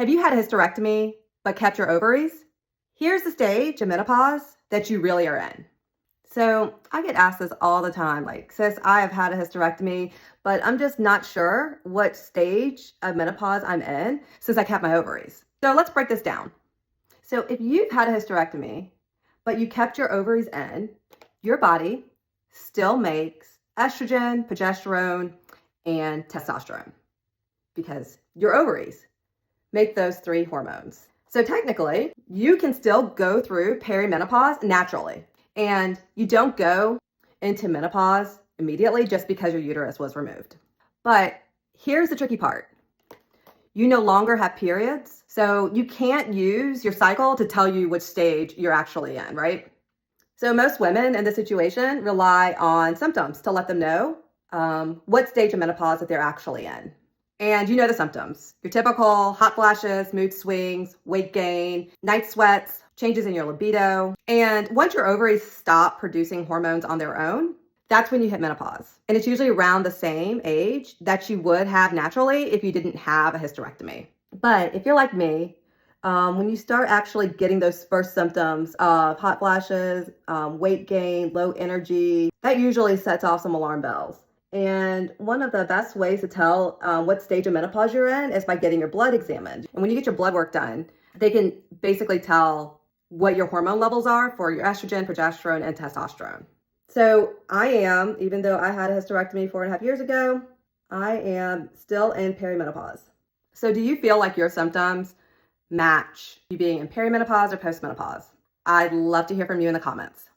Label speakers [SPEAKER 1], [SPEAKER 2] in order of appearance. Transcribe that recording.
[SPEAKER 1] Have you had a hysterectomy but kept your ovaries? Here's the stage of menopause that you really are in. So I get asked this all the time, like, sis, I have had a hysterectomy, but I'm just not sure what stage of menopause I'm in since I kept my ovaries. So let's break this down. So if you've had a hysterectomy, but you kept your ovaries in, your body still makes estrogen, progesterone, and testosterone because your ovaries make those three hormones. So technically, you can still go through perimenopause naturally, and you don't go into menopause immediately just because your uterus was removed. But here's the tricky part. You no longer have periods, so you can't use your cycle to tell you which stage you're actually in, right? So most women in this situation rely on symptoms to let them know what stage of menopause that they're actually in. And you know the symptoms. Your typical hot flashes, mood swings, weight gain, night sweats, changes in your libido. And once your ovaries stop producing hormones on their own, that's when you hit menopause. And it's usually around the same age that you would have naturally if you didn't have a hysterectomy. But if you're like me, when you start actually getting those first symptoms of hot flashes, weight gain, low energy, that usually sets off some alarm bells. And one of the best ways to tell what stage of menopause you're in is by getting your blood examined. And when you get your blood work done, they can basically tell what your hormone levels are for your estrogen, progesterone, and testosterone. So I am, even though I had a hysterectomy 4.5 years ago, I am still in perimenopause. So do you feel like your symptoms match you being in perimenopause or postmenopause? I'd love to hear from you in the comments.